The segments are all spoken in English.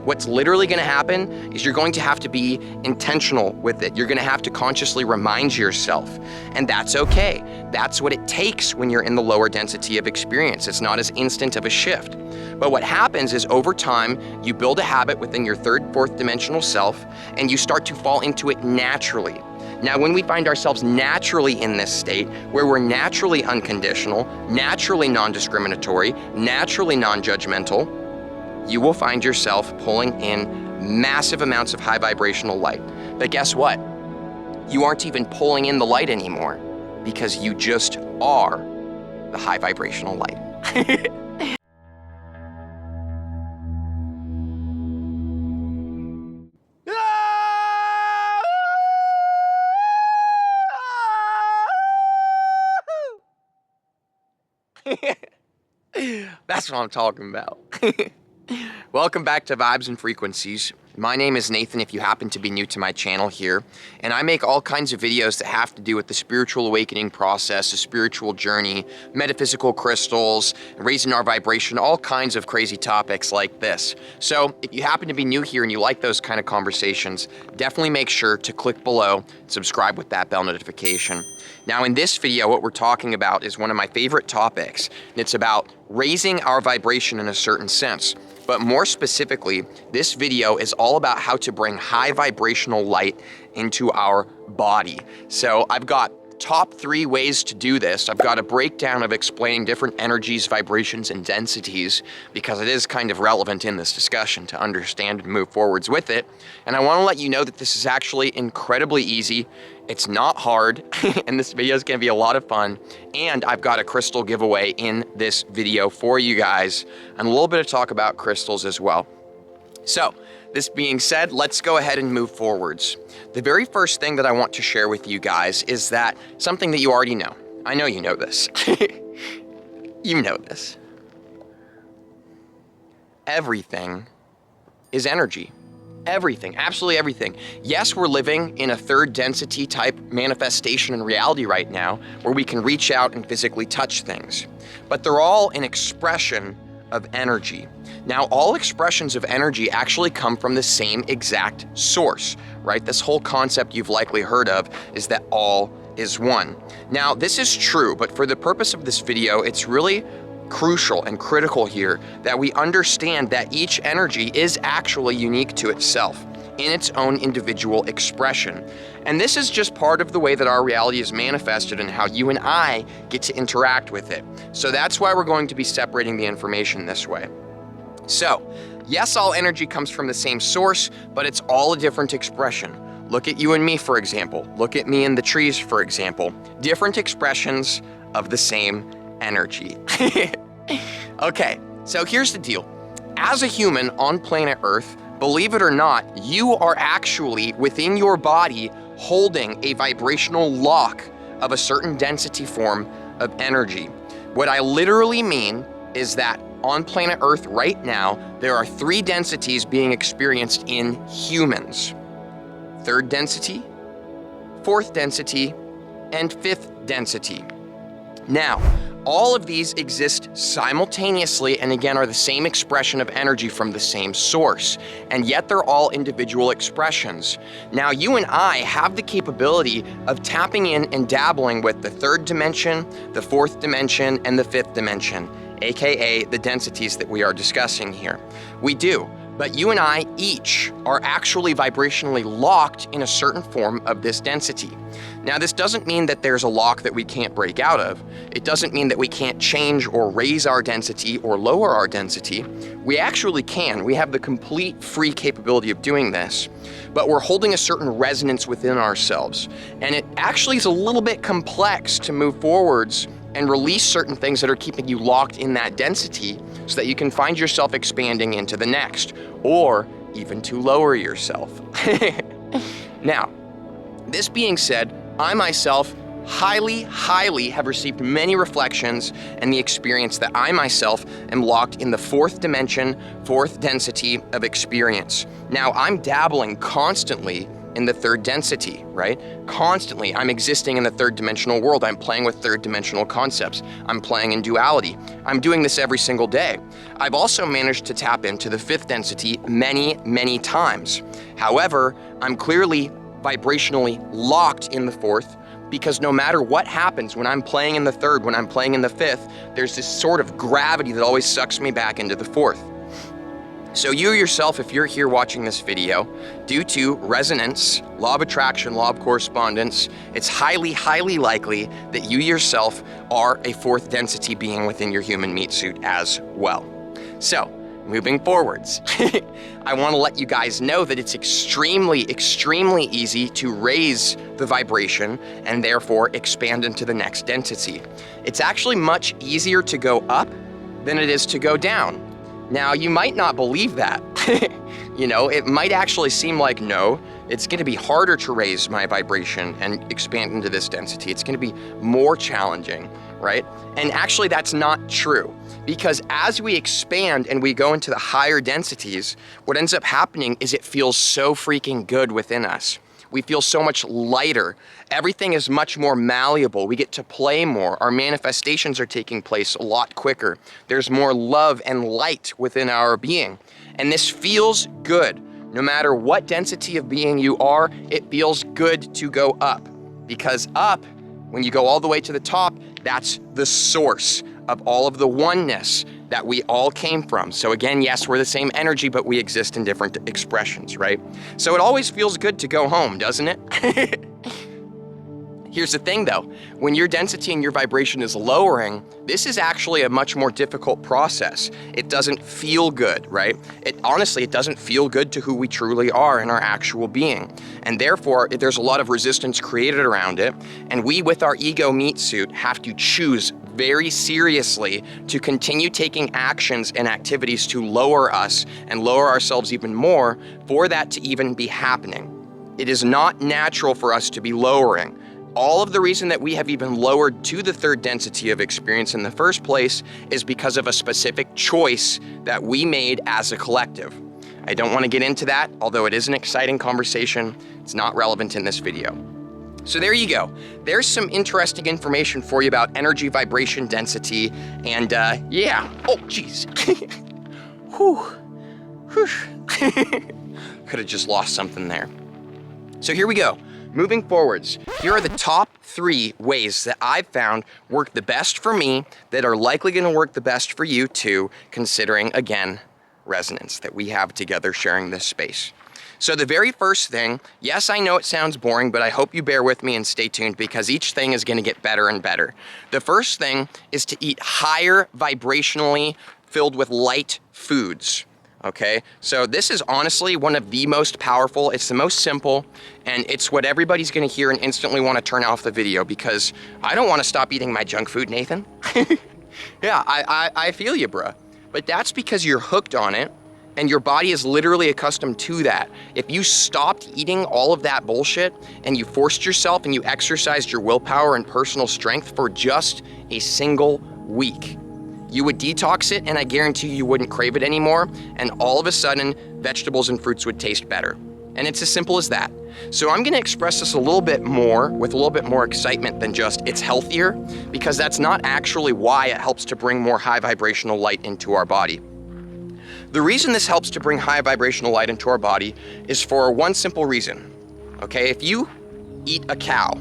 What's literally going to happen is you're going to have to be intentional with it. You're going to have to consciously remind yourself, and that's okay. That's what it takes when you're in the lower density of experience. It's not as instant of a shift. But what happens is over time, you build a habit within your third, fourth dimensional self, and you start to fall into it naturally. Now, when we find ourselves naturally in this state, where we're naturally unconditional, naturally non-discriminatory, naturally non-judgmental, you will find yourself pulling in massive amounts of high vibrational light. But guess what? You aren't even pulling in the light anymore, because you just are the high vibrational light. That's what I'm talking about. Welcome back to Vibes and Frequencies. My name is Nathan, if you happen to be new to my channel here, and I make all kinds of videos that have to do with the spiritual awakening process, the spiritual journey, metaphysical crystals, raising our vibration, all kinds of crazy topics like this. So if you happen to be new here and you like those kind of conversations, definitely make sure to click below and subscribe with that bell notification. Now in this video, what we're talking about is one of my favorite topics, and it's about raising our vibration in a certain sense. But more specifically, this video is all about how to bring high vibrational light into our body. So I've got top 3 ways to do this. I've got a breakdown of explaining different energies, vibrations, and densities, because it is kind of relevant in this discussion to understand and move forwards with it. And I want to let you know that this is actually incredibly easy. It's not hard, and this video is going to be a lot of fun. And I've got a crystal giveaway in this video for you guys, and a little bit of talk about crystals as well. So, this being said, let's go ahead and move forwards. The very first thing that I want to share with you guys is that something that you already know. I know you know this. You know this. Everything is energy. Everything, absolutely everything. Yes, we're living in a third density type manifestation in reality right now, where we can reach out and physically touch things, but they're all an expression of energy. Now, all expressions of energy actually come from the same exact source, right? This whole concept you've likely heard of is that all is one. Now, this is true, but for the purpose of this video, it's really crucial and critical here that we understand that each energy is actually unique to itself in its own individual expression. And this is just part of the way that our reality is manifested and how you and I get to interact with it. So that's why we're going to be separating the information this way. So, yes, all energy comes from the same source, but it's all a different expression. Look at you and me, for example. Look at me and the trees, for example. Different expressions of the same energy. Okay, so here's the deal. As a human on planet Earth, believe it or not, you are actually within your body holding a vibrational lock of a certain density form of energy. What I literally mean is that on planet Earth right now, there are 3 densities being experienced in humans. 3rd density, 4th density, and 5th density. Now, all of these exist simultaneously and again are the same expression of energy from the same source, and yet they're all individual expressions. Now, you and I have the capability of tapping in and dabbling with the 3rd dimension, the 4th dimension, and the 5th dimension, aka the densities that we are discussing here. We do. But you and I each are actually vibrationally locked in a certain form of this density. Now, this doesn't mean that there's a lock that we can't break out of. It doesn't mean that we can't change or raise our density or lower our density. We actually can. We have the complete free capability of doing this. But we're holding a certain resonance within ourselves. And it actually is a little bit complex to move forwards and release certain things that are keeping you locked in that density so that you can find yourself expanding into the next, or even to lower yourself. Now, this being said, I myself highly have received many reflections and the experience that I myself am locked in the 4th dimension, 4th density of experience. Now, I'm dabbling constantly in the third density, right? Constantly, I'm existing in the third dimensional world. I'm playing with third dimensional concepts. I'm playing in duality. I'm doing this every single day. I've also managed to tap into the fifth density many, many times. However, I'm clearly vibrationally locked in the fourth, because no matter what happens when I'm playing in the third, when I'm playing in the fifth, there's this sort of gravity that always sucks me back into the fourth. So you yourself, if you're here watching this video, due to resonance, law of attraction, law of correspondence, it's highly, highly likely that you yourself are a fourth density being within your human meat suit as well. So, moving forwards, I want to let you guys know that it's extremely, extremely easy to raise the vibration and therefore expand into the next density. It's actually much easier to go up than it is to go down. Now, you might not believe that. You know, it might actually seem like, no, it's going to be harder to raise my vibration and expand into this density. It's going to be more challenging, right? And actually, that's not true. Because as we expand and we go into the higher densities, what ends up happening is it feels so freaking good within us. We feel so much lighter. Everything is much more malleable. We get to play more. Our manifestations are taking place a lot quicker. There's more love and light within our being. And this feels good. No matter what density of being you are, it feels good to go up. Because up, when you go all the way to the top, that's the source of all of the oneness that we all came from. So again, yes, we're the same energy, but we exist in different expressions, right? So it always feels good to go home, doesn't it? Here's the thing though, when your density and your vibration is lowering, this is actually a much more difficult process. It doesn't feel good, right? Honestly, it doesn't feel good to who we truly are in our actual being. And therefore, there's a lot of resistance created around it. And we, with our ego meat suit, have to choose very seriously to continue taking actions and activities to lower us and lower ourselves even more for that to even be happening. It is not natural for us to be lowering. All of the reason that we have even lowered to the third density of experience in the first place is because of a specific choice that we made as a collective. I don't want to get into that, although it is an exciting conversation. It's not relevant in this video. So there you go. There's some interesting information for you about energy, vibration, density, and yeah. Oh, geez. Whew. Whew. Could have just lost something there. So here we go. Moving forwards, here are the top 3 ways that I've found work the best for me that are likely going to work the best for you too, considering, again, resonance that we have together sharing this space. So the very first thing, yes, I know it sounds boring, but I hope you bear with me and stay tuned because each thing is going to get better and better. The first thing is to eat higher vibrationally filled with light foods. Okay, so this is honestly one of the most powerful, it's the most simple, and it's what everybody's gonna hear and instantly wanna turn off the video because I don't wanna stop eating my junk food, Nathan. Yeah, I feel you, bruh. But that's because you're hooked on it and your body is literally accustomed to that. If you stopped eating all of that bullshit and you forced yourself and you exercised your willpower and personal strength for just a single week, you would detox it and I guarantee you wouldn't crave it anymore, and all of a sudden, vegetables and fruits would taste better. And it's as simple as that. So I'm gonna express this a little bit more with a little bit more excitement than just it's healthier, because that's not actually why it helps to bring more high vibrational light into our body. The reason this helps to bring high vibrational light into our body is for one simple reason. Okay, if you eat a cow,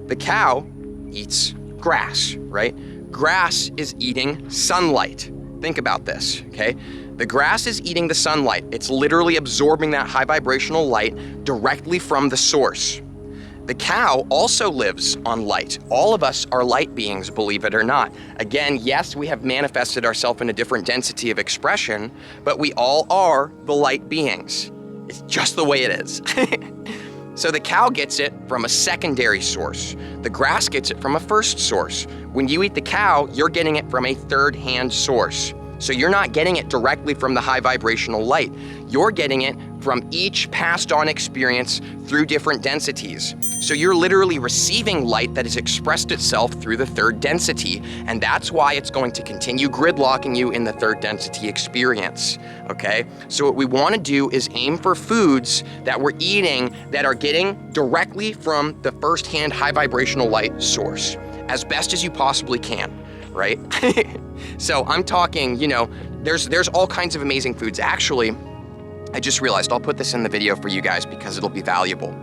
the cow eats grass, right? Grass is eating sunlight. Think about this, okay? The grass is eating the sunlight. It's literally absorbing that high vibrational light directly from the source. The cow also lives on light. All of us are light beings, believe it or not. Again, yes, we have manifested ourselves in a different density of expression, but we all are the light beings. It's just the way it is. So the cow gets it from a secondary source. The grass gets it from a first source. When you eat the cow, you're getting it from a third-hand source. So you're not getting it directly from the high vibrational light. You're getting it from each passed on experience through different densities. So you're literally receiving light that has expressed itself through the third density, and that's why it's going to continue gridlocking you in the third density experience, okay? So what we want to do is aim for foods that we're eating that are getting directly from the first-hand high vibrational light source, as best as you possibly can, right? So I'm talking, you know, there's all kinds of amazing foods. Actually, I just realized I'll put this in the video for you guys because it'll be valuable.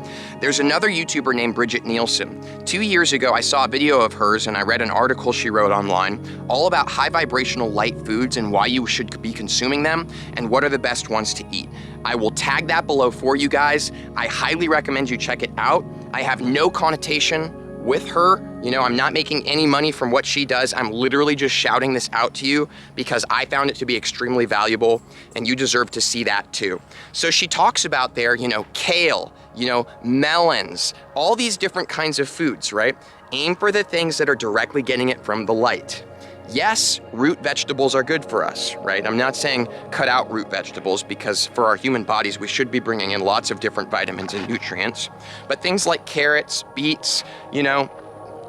There's another YouTuber named Bridget Nielsen. 2 years ago, I saw a video of hers and I read an article she wrote online all about high vibrational light foods and why you should be consuming them and what are the best ones to eat. I will tag that below for you guys. I highly recommend you check it out. I have no connotation with her. You know, I'm not making any money from what she does. I'm literally just shouting this out to you because I found it to be extremely valuable and you deserve to see that too. So she talks about there, you know, kale, you know, melons, all these different kinds of foods, right? Aim for the things that are directly getting it from the light. Yes, root vegetables are good for us, right? I'm not saying cut out root vegetables because for our human bodies, we should be bringing in lots of different vitamins and nutrients. But things like carrots, beets, you know,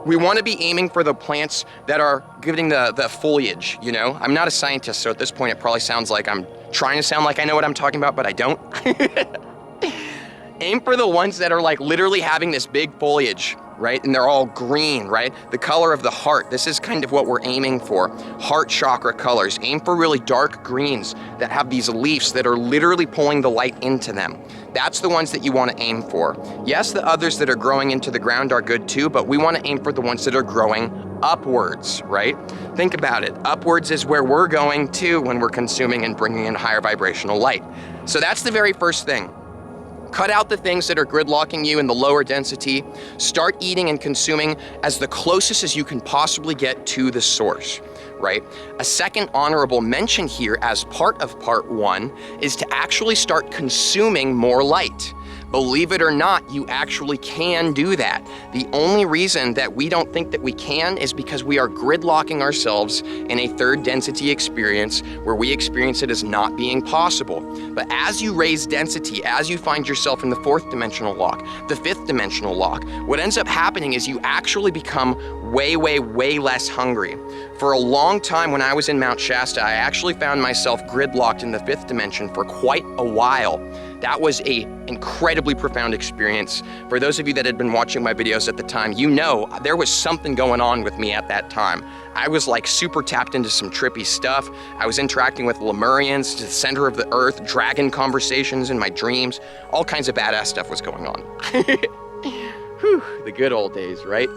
we want to be aiming for the plants that are giving the foliage, you know? I'm not a scientist, so at this point it probably sounds like I'm trying to sound like I know what I'm talking about, but I don't. Aim for the ones that are like literally having this big foliage, right? And they're all green, right? The color of the heart. This is kind of what we're aiming for. Heart chakra colors. Aim for really dark greens that have these leaves that are literally pulling the light into them. That's the ones that you want to aim for. Yes, the others that are growing into the ground are good too, but we want to aim for the ones that are growing upwards, right? Think about it. Upwards is where we're going to when we're consuming and bringing in higher vibrational light. So that's the very first thing. Cut out the things that are gridlocking you in the lower density. Start eating and consuming as the closest as you can possibly get to the source, right? A second honorable mention here as part of part 1 is to actually start consuming more light. Believe it or not, you actually can do that. The only reason that we don't think that we can is because we are gridlocking ourselves in a third density experience where we experience it as not being possible. But as you raise density, as you find yourself in the 4th dimensional lock, the 5th dimensional lock, what ends up happening is you actually become way, way, way less hungry. For a long time when I was in Mount Shasta, I actually found myself gridlocked in the 5th dimension for quite a while. That was a incredibly profound experience. For those of you that had been watching my videos at the time, you know there was something going on with me at that time. I was like super tapped into some trippy stuff. I was interacting with Lemurians to the center of the earth, dragon conversations in my dreams. All kinds of badass stuff was going on. Whew, the good old days, right?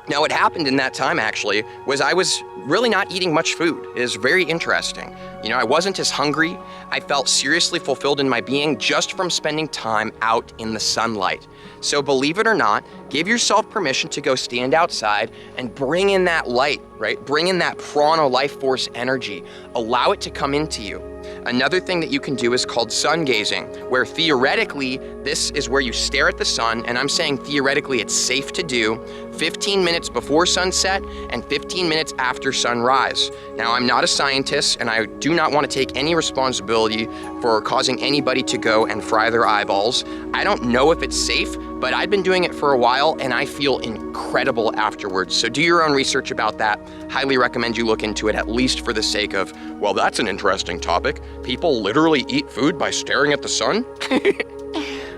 Now, what happened in that time, actually, was I was really not eating much food. It is very interesting. You know, I wasn't as hungry. I felt seriously fulfilled in my being just from spending time out in the sunlight. So believe it or not, give yourself permission to go stand outside and bring in that light, right? Bring in that prana life force energy. Allow it to come into you. Another thing that you can do is called sun gazing, where theoretically, this is where you stare at the sun, and I'm saying theoretically it's safe to do 15 minutes before sunset and 15 minutes after sunrise. Now, I'm not a scientist, and I do not want to take any responsibility for causing anybody to go and fry their eyeballs. I don't know if it's safe, but I've been doing it for a while, and I feel incredible afterwards. So do your own research about that. Highly recommend you look into it, at least for the sake of, well, that's an interesting topic. People literally eat food by staring at the sun?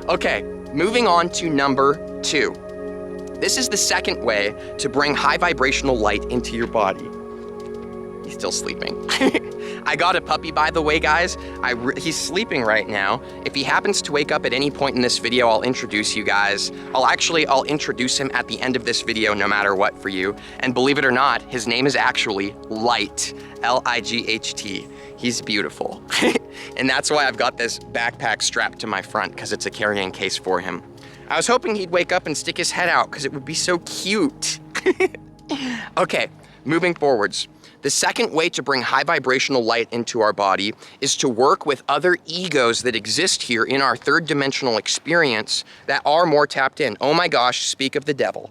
Okay, moving on to number 2. This is the second way to bring high vibrational light into your body. He's still sleeping. I got a puppy, by the way, guys. He's sleeping right now. If he happens to wake up at any point in this video, I'll introduce you guys. I'll introduce him at the end of this video, no matter what, for you. And believe it or not, his name is actually Light, L-I-G-H-T. He's beautiful. And that's why I've got this backpack strapped to my front, because it's a carrying case for him. I was hoping he'd wake up and stick his head out, because it would be so cute. Okay, moving forwards. The second way to bring high vibrational light into our body is to work with other egos that exist here in our third dimensional experience that are more tapped in. Oh my gosh, speak of the devil.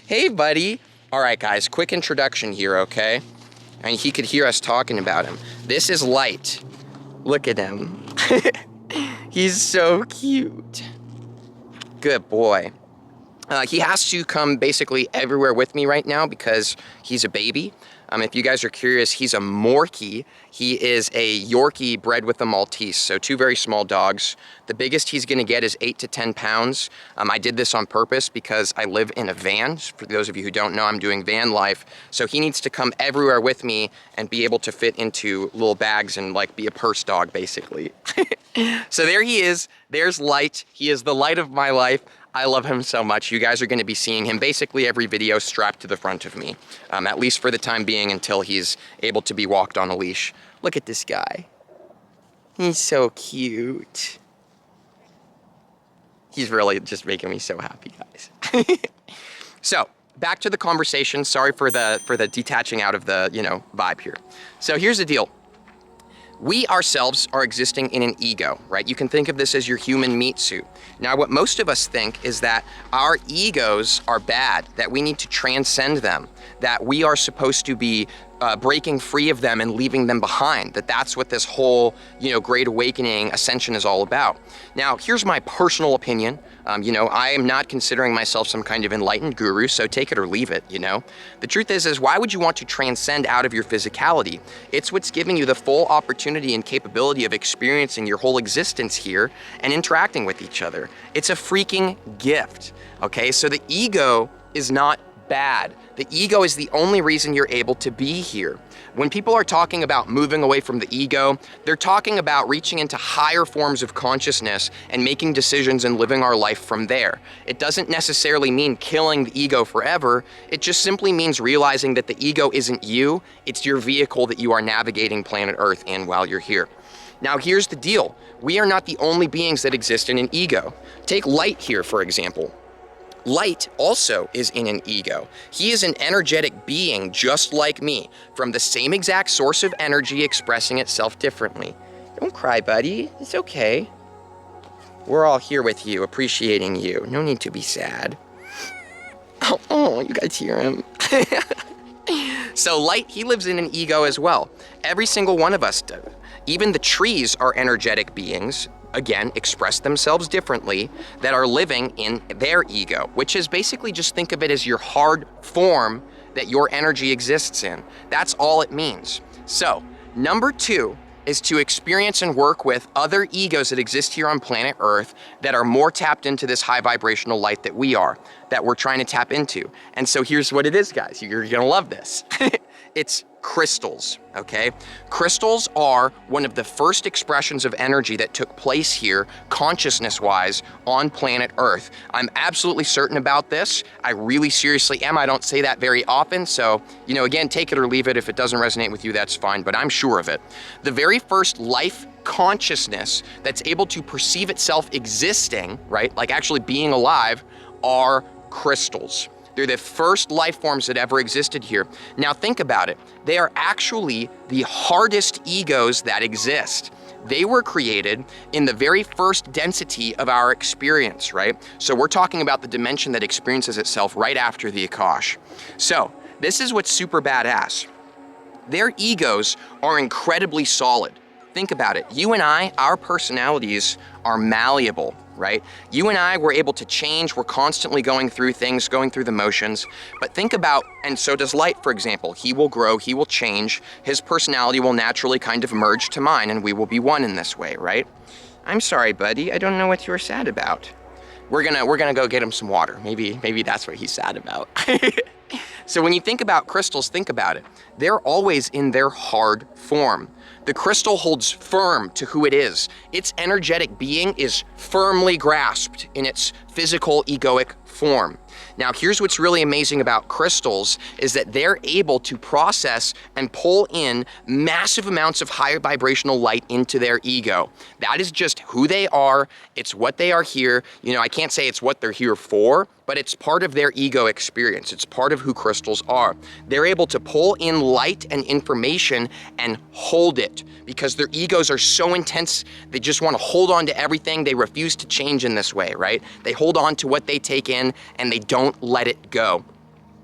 Hey, buddy. All right, guys, quick introduction here, okay? And he could hear us talking about him. This is Light. Look at him. He's so cute. Good boy. He has to come basically everywhere with me right now because he's a baby. If you guys are curious, he's a Morkie. He is a Yorkie bred with a Maltese, so two very small dogs. The biggest he's gonna get is 8 to 10 pounds. I did this on purpose because I live in a van. For those of you who don't know, I'm doing van life. So he needs to come everywhere with me and be able to fit into little bags and like be a purse dog, basically. So there he is. There's Light. He is the light of my life. I love him so much. You guys are going to be seeing him basically every video strapped to the front of me, at least for the time being until he's able to be walked on a leash. Look at this guy. He's so cute. He's really just making me so happy, guys. So, back to the conversation. Sorry for the detaching out of the, vibe here. So here's the deal. We ourselves are existing in an ego, right? You can think of this as your human meat suit. Now, what most of us think is that our egos are bad, that we need to transcend them, that we are supposed to be breaking free of them and leaving them behind, that's what this whole, Great Awakening ascension is all about. Now, here's my personal opinion. I am not considering myself some kind of enlightened guru, so take it or leave it, The truth is why would you want to transcend out of your physicality? It's what's giving you the full opportunity and capability of experiencing your whole existence here and interacting with each other. It's a freaking gift, okay? So the ego is not bad. The ego is the only reason you're able to be here. When people are talking about moving away from the ego, they're talking about reaching into higher forms of consciousness and making decisions and living our life from there. It doesn't necessarily mean killing the ego forever. It just simply means realizing that the ego isn't you, it's your vehicle that you are navigating planet Earth in while you're here. Now, here's the deal. We are not the only beings that exist in an ego. Take Light here, for example. Light also is in an ego. He is an energetic being just like me, from the same exact source of energy expressing itself differently. Don't cry, buddy. It's okay. We're all here with you, appreciating you. No need to be sad. Oh, you guys hear him. So Light, he lives in an ego as well. Every single one of us does. Even the trees are energetic beings, again, express themselves differently, that are living in their ego, which is basically just think of it as your hard form that your energy exists in. That's all it means. So, number 2 is to experience and work with other egos that exist here on planet Earth that are more tapped into this high vibrational light that we are, that we're trying to tap into. And so here's what it is, guys. You're gonna love this. It's crystals, okay? Crystals are one of the first expressions of energy that took place here, consciousness-wise, on planet Earth. I'm absolutely certain about this. I really seriously am. I don't say that very often, so, again, take it or leave it. If it doesn't resonate with you, that's fine, but I'm sure of it. The very first life consciousness that's able to perceive itself existing, right, like actually being alive, are crystals. They're the first life forms that ever existed here. Now think about it. They are actually the hardest egos that exist. They were created in the very first density of our experience, right? So we're talking about the dimension that experiences itself right after the Akash. So this is what's super badass. Their egos are incredibly solid. Think about it. You and I, our personalities are malleable, right? You and I, we're able to change. We're constantly going through things, going through the motions. But think about, and so does Light, for example. He will grow, he will change. His personality will naturally kind of merge to mine, and we will be one in this way, right? I'm sorry, buddy. I don't know what you were sad about. We're gonna go get him some water. Maybe that's what he's sad about. So when you think about crystals, think about it. They're always in their hard form. The crystal holds firm to who it is. Its energetic being is firmly grasped in its physical egoic form. Now, here's what's really amazing about crystals is that they're able to process and pull in massive amounts of higher vibrational light into their ego. That is just who they are. It's what they are here. I can't say it's what they're here for, but it's part of their ego experience. It's part of who crystals are. They're able to pull in light and information and hold it because their egos are so intense. They just want to hold on to everything. They refuse to change in this way, right? They hold on to what they take in and they don't let it go.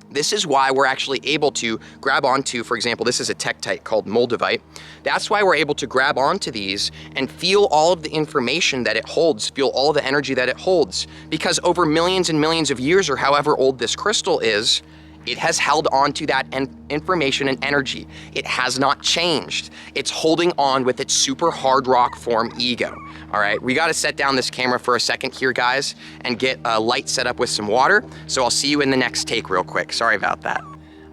This is why we're actually able to grab onto, for example, this is a tektite called moldavite. That's why we're able to grab onto these and feel all of the information that it holds, feel all the energy that it holds. Because over millions and millions of years, or however old this crystal is, it has held on to that information and energy. It has not changed. It's holding on with its super hard rock form ego. All right, we gotta set down this camera for a second here, guys, and get a light set up with some water. So I'll see you in the next take real quick. Sorry about that.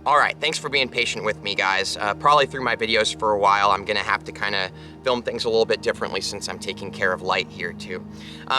All right, thanks for being patient with me, guys. Probably through my videos for a while, I'm gonna have to kind of film things a little bit differently since I'm taking care of light here too.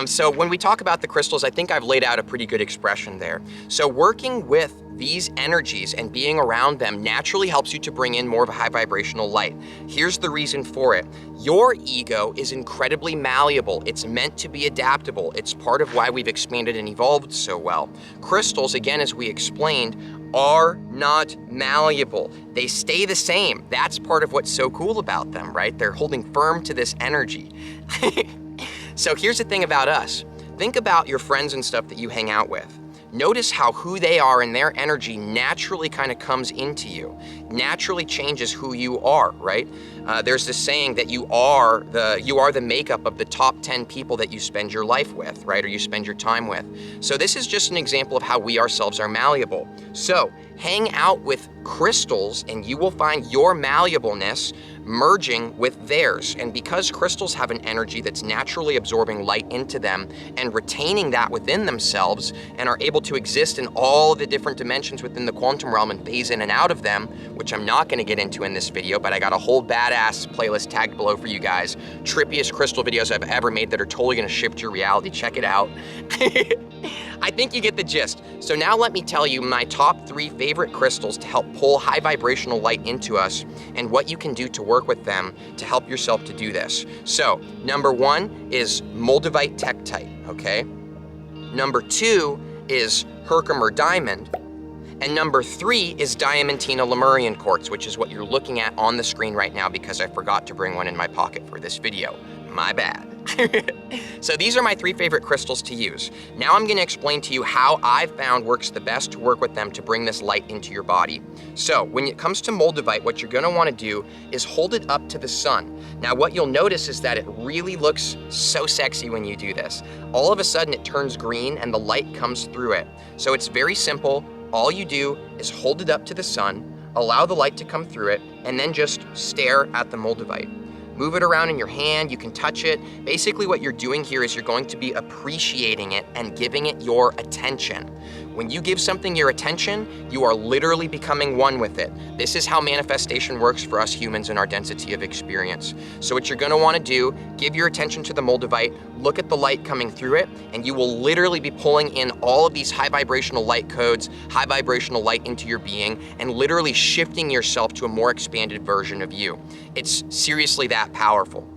So when we talk about the crystals, I think I've laid out a pretty good expression there. So working with these energies and being around them naturally helps you to bring in more of a high vibrational light. Here's the reason for it. Your ego is incredibly malleable. It's meant to be adaptable. It's part of why we've expanded and evolved so well. Crystals, again, as we explained, are not malleable. They stay the same. That's part of what's so cool about them, right? They're holding firm to this energy. So here's the thing about us. Think about your friends and stuff that you hang out with. Notice how who they are and their energy naturally kind of comes into you, naturally changes who you are, right? There's this saying that you are the makeup of the top 10 people that you spend your life with, right? Or you spend your time with. So this is just an example of how we ourselves are malleable. So hang out with crystals and you will find your malleableness merging with theirs. And because crystals have an energy that's naturally absorbing light into them and retaining that within themselves and are able to exist in all the different dimensions within the quantum realm and phase in and out of them, which I'm not gonna get into in this video, but I got a whole badass playlist tagged below for you guys. Trippiest crystal videos I've ever made that are totally gonna shift your reality. Check it out. I think you get the gist. So now let me tell you my top 3 favorite crystals to help pull high vibrational light into us and what you can do to work with them to help yourself to do this. So number 1 is moldavite tektite, okay? Number 2 is Herkimer diamond. And number 3 is diamantina lemurian quartz, which is what you're looking at on the screen right now because I forgot to bring one in my pocket for this video. My bad. So these are my 3 favorite crystals to use. Now I'm gonna explain to you how I've found works the best to work with them to bring this light into your body. So when it comes to moldavite, what you're gonna wanna do is hold it up to the sun. Now what you'll notice is that it really looks so sexy when you do this. All of a sudden it turns green and the light comes through it. So it's very simple. All you do is hold it up to the sun, allow the light to come through it, and then just stare at the moldavite. Move it around in your hand, you can touch it. Basically what you're doing here is you're going to be appreciating it and giving it your attention. When you give something your attention, you are literally becoming one with it. This is how manifestation works for us humans in our density of experience. So what you're gonna wanna do, give your attention to the moldavite, look at the light coming through it, and you will literally be pulling in all of these high vibrational light codes, high vibrational light into your being, and literally shifting yourself to a more expanded version of you. It's seriously that powerful.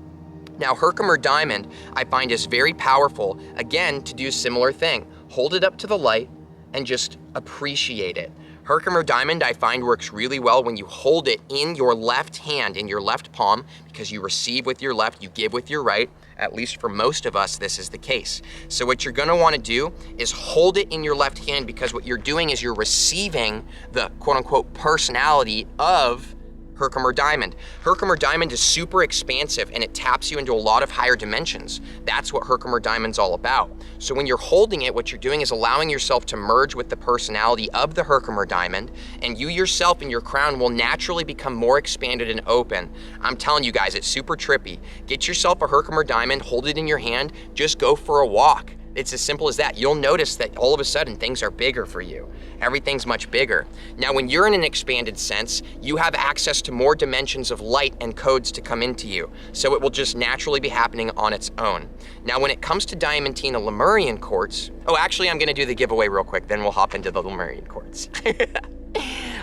Now, Herkimer diamond, I find is very powerful, again, to do a similar thing. Hold it up to the light and just appreciate it. Herkimer diamond, I find, works really well when you hold it in your left hand, in your left palm, because you receive with your left, you give with your right. At least for most of us, this is the case. So what you're gonna wanna do is hold it in your left hand because what you're doing is you're receiving the quote unquote personality of Herkimer diamond. Herkimer diamond is super expansive and it taps you into a lot of higher dimensions. That's what Herkimer diamond's all about. So when you're holding it, what you're doing is allowing yourself to merge with the personality of the Herkimer diamond, and you yourself and your crown will naturally become more expanded and open. I'm telling you guys, it's super trippy. Get yourself a Herkimer diamond, hold it in your hand, just go for a walk. It's as simple as that. You'll notice that all of a sudden things are bigger for you. Everything's much bigger. Now, when you're in an expanded sense, you have access to more dimensions of light and codes to come into you. So it will just naturally be happening on its own. Now, when it comes to diamantina lemurian quartz, oh, actually, I'm gonna do the giveaway real quick, then we'll hop into the lemurian quartz.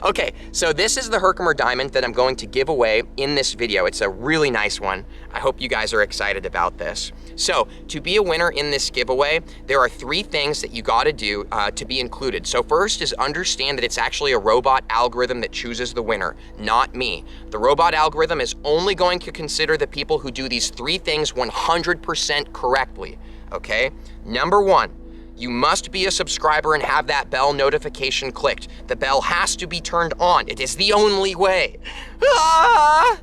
Okay, so this is the Herkimer diamond that I'm going to give away in this video. It's a really nice one. I hope you guys are excited about this. So to be a winner in this giveaway, there are 3 things that you gotta do to be included. So first is understand that it's actually a robot algorithm that chooses the winner, not me. The robot algorithm is only going to consider the people who do these 3 things 100% correctly, okay? Number 1, You must be a subscriber and have that bell notification clicked. The bell has to be turned on. It is the only way. Ah!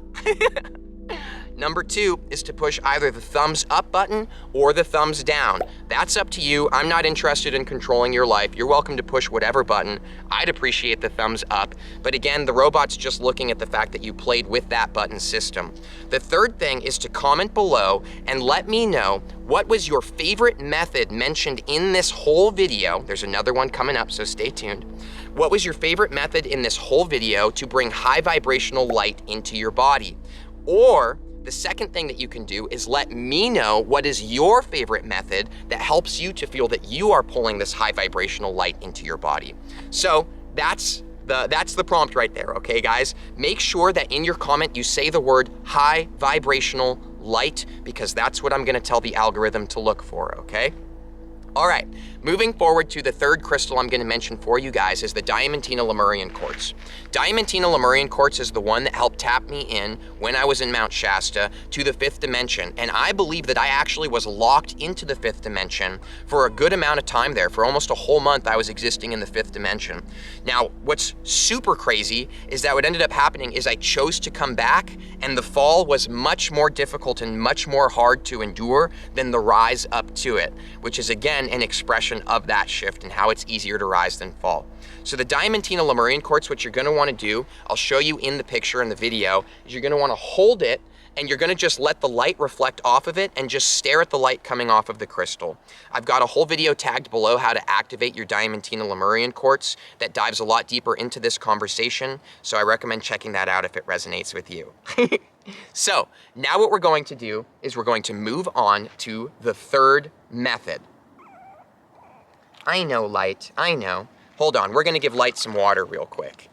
Number 2 is to push either the thumbs up button or the thumbs down. That's up to you. I'm not interested in controlling your life. You're welcome to push whatever button. I'd appreciate the thumbs up. But again, the robot's just looking at the fact that you played with that button system. The third thing is to comment below and let me know what was your favorite method mentioned in this whole video. There's another one coming up, so stay tuned. What was your favorite method in this whole video to bring high vibrational light into your body? Or the second thing that you can do is let me know what is your favorite method that helps you to feel that you are pulling this high vibrational light into your body. So that's the prompt right there, okay guys? Make sure that in your comment you say the word high vibrational light, because that's what I'm gonna tell the algorithm to look for, okay? All right, moving forward to the third crystal I'm going to mention for you guys is the Diamantina Lemurian Quartz. Diamantina Lemurian Quartz is the one that helped tap me in when I was in Mount Shasta to the 5th dimension. And I believe that I actually was locked into the 5th dimension for a good amount of time there. For almost a whole month, I was existing in the 5th dimension. Now, what's super crazy is that what ended up happening is I chose to come back, and the fall was much more difficult and much more hard to endure than the rise up to it, which is again an expression of that shift and how it's easier to rise than fall. So the Diamantina Lemurian Quartz, what you're gonna wanna do, I'll show you in the picture in the video, is you're gonna wanna hold it and you're gonna just let the light reflect off of it and just stare at the light coming off of the crystal. I've got a whole video tagged below how to activate your Diamantina Lemurian Quartz that dives a lot deeper into this conversation, so I recommend checking that out if it resonates with you. So now what we're going to do is we're going to move on to the third method. I know, Light, I know. Hold on, we're gonna give Light some water real quick.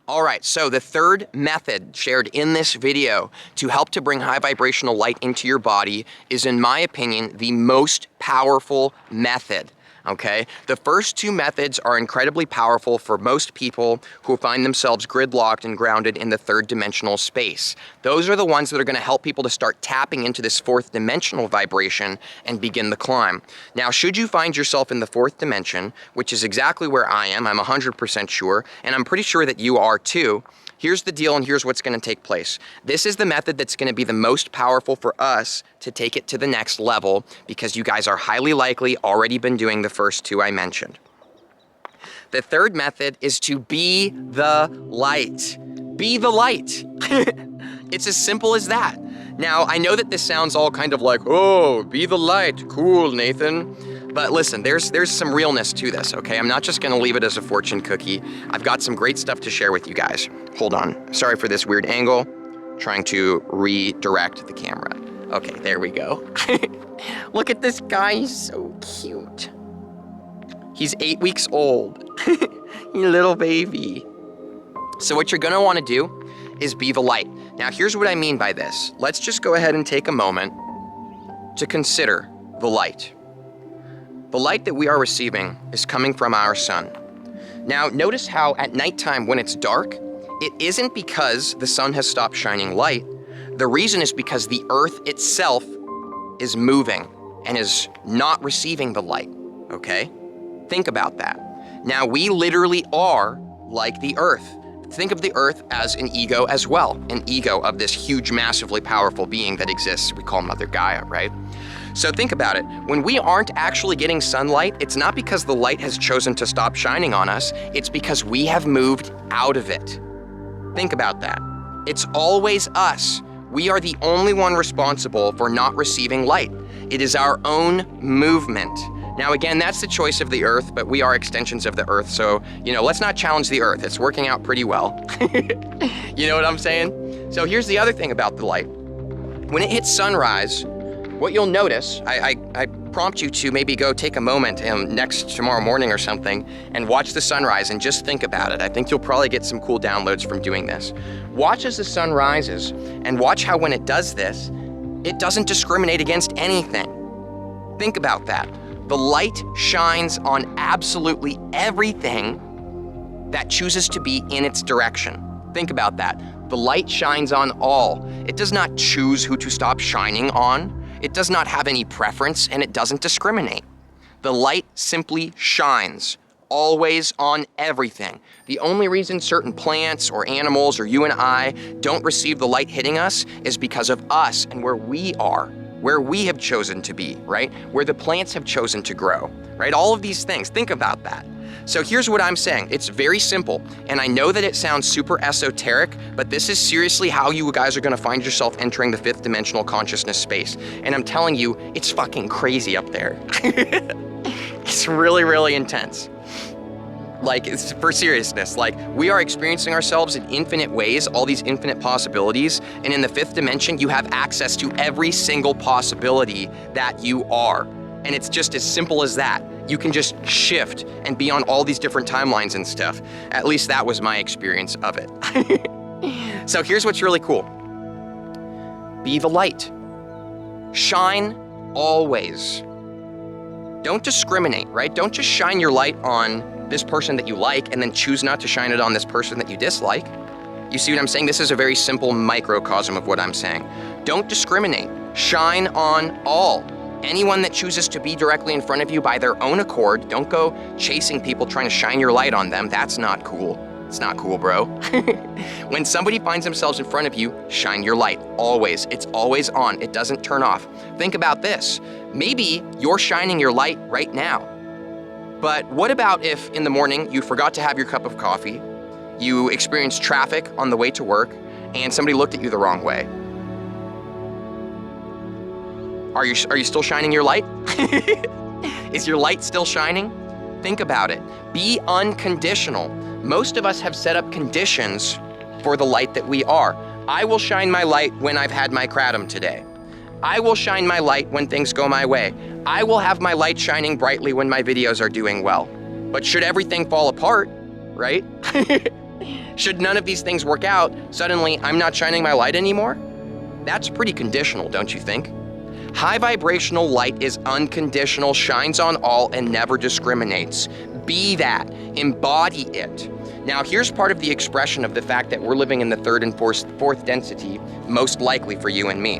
All right, so the third method shared in this video to help to bring high vibrational light into your body is, in my opinion, the most powerful method. Okay, the first two methods are incredibly powerful for most people who find themselves gridlocked and grounded in the third dimensional space. Those are the ones that are going to help people to start tapping into this fourth dimensional vibration and begin the climb. Now, should you find yourself in the fourth dimension, which is exactly where I am, I'm 100% sure, and I'm pretty sure that you are too, here's the deal and here's what's going to take place. This is the method that's going to be the most powerful for us to take it to the next level, because you guys are highly likely already been doing the first two I mentioned. The third method is to be the light. Be the light. It's as simple as that. Now, I know that this sounds all kind of like, oh, be the light, cool, Nathan. But listen, there's some realness to this, okay? I'm not just gonna leave it as a fortune cookie. I've got some great stuff to share with you guys. Hold on, sorry for this weird angle. Trying to redirect the camera. Okay, there we go. Look at this guy, he's so cute. He's 8 weeks old. You little baby. So what you're gonna wanna do is be the light. Now here's what I mean by this. Let's just go ahead and take a moment to consider the light. The light that we are receiving is coming from our sun. Now notice how at nighttime when it's dark, it isn't because the sun has stopped shining light. The reason is because the earth itself is moving and is not receiving the light, okay? Think about that. Now we literally are like the earth. Think of the earth as an ego as well, an ego of this huge, massively powerful being that exists, we call Mother Gaia, right? So think about it. When we aren't actually getting sunlight, it's not because the light has chosen to stop shining on us, it's because we have moved out of it. Think about that. It's always us. We are the only one responsible for not receiving light. It is our own movement. Now again, that's the choice of the earth, but we are extensions of the earth, so, let's not challenge the earth. It's working out pretty well. You know what I'm saying? So here's the other thing about the light. When it hits sunrise, what you'll notice, I prompt you to maybe go take a moment tomorrow morning or something and watch the sunrise and just think about it. I think you'll probably get some cool downloads from doing this. Watch as the sun rises and watch how when it does this, it doesn't discriminate against anything. Think about that. The light shines on absolutely everything that chooses to be in its direction. Think about that. The light shines on all. It does not choose who to stop shining on. It does not have any preference, and it doesn't discriminate. The light simply shines, always on everything. The only reason certain plants or animals or you and I don't receive the light hitting us is because of us and where we are, where we have chosen to be, right? Where the plants have chosen to grow, right? All of these things, think about that. So here's what I'm saying. It's very simple, and I know that it sounds super esoteric, but this is seriously how you guys are gonna find yourself entering the fifth dimensional consciousness space. And I'm telling you, it's fucking crazy up there. It's really, really intense. Like, it's for seriousness, like, we are experiencing ourselves in infinite ways, all these infinite possibilities, and in the fifth dimension, you have access to every single possibility that you are. And it's just as simple as that. You can just shift and be on all these different timelines and stuff. At least that was my experience of it. So here's what's really cool. Be the light. Shine always. Don't discriminate, right? Don't just shine your light on this person that you like and then choose not to shine it on this person that you dislike. You see what I'm saying? This is a very simple microcosm of what I'm saying. Don't discriminate. Shine on all. Anyone that chooses to be directly in front of you by their own accord, don't go chasing people trying to shine your light on them. That's not cool. It's not cool, bro. When somebody finds themselves in front of you, shine your light, always. It's always on, it doesn't turn off. Think about this. Maybe you're shining your light right now. But what about if in the morning you forgot to have your cup of coffee, you experienced traffic on the way to work, and somebody looked at you the wrong way? Are you still shining your light? Is your light still shining? Think about it. Be unconditional. Most of us have set up conditions for the light that we are. I will shine my light when I've had my kratom today. I will shine my light when things go my way. I will have my light shining brightly when my videos are doing well. But should everything fall apart, right? Should none of these things work out, suddenly I'm not shining my light anymore? That's pretty conditional, don't you think? High vibrational light is unconditional, shines on all, and never discriminates. Be that. Embody it. Now, here's part of the expression of the fact that we're living in the third and fourth density, most likely for you and me.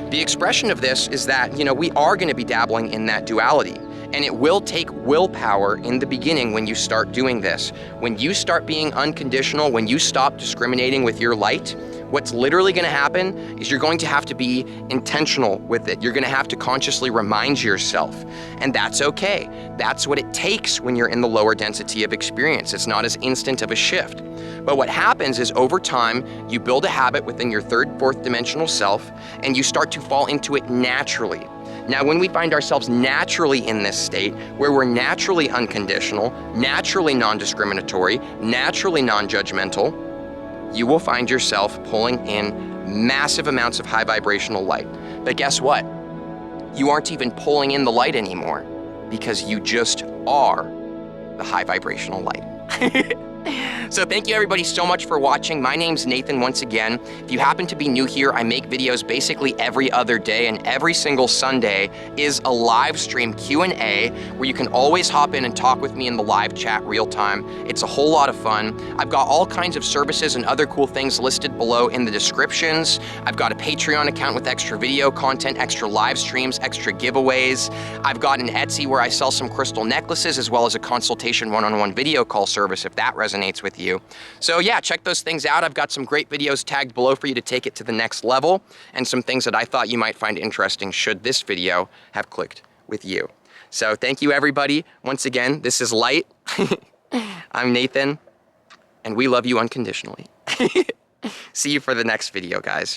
The expression of this is that, we are going to be dabbling in that duality. And it will take willpower in the beginning when you start doing this. When you start being unconditional, when you stop discriminating with your light, what's literally going to happen is you're going to have to be intentional with it. You're going to have to consciously remind yourself. And that's okay. That's what it takes when you're in the lower density of experience. It's not as instant of a shift. But what happens is over time, you build a habit within your third, fourth dimensional self, and you start to fall into it naturally. Now, when we find ourselves naturally in this state, where we're naturally unconditional, naturally non-discriminatory, naturally non-judgmental, you will find yourself pulling in massive amounts of high vibrational light. But guess what? You aren't even pulling in the light anymore because you just are the high vibrational light. So thank you everybody so much for watching. My name's Nathan once again. If you happen to be new here, I make videos basically every other day, and every single Sunday is a live stream Q&A where you can always hop in and talk with me in the live chat real time. It's a whole lot of fun. I've got all kinds of services and other cool things listed below in the descriptions. I've got a Patreon account with extra video content, extra live streams, extra giveaways. I've got an Etsy where I sell some crystal necklaces, as well as a consultation one-on-one video call service if that resonates with you. So yeah, check those things out. I've got some great videos tagged below for you to take it to the next level, and some things that I thought you might find interesting should this video have clicked with you. So thank you everybody. Once again, this is Light. I'm Nathan, and we love you unconditionally. See you for the next video, guys.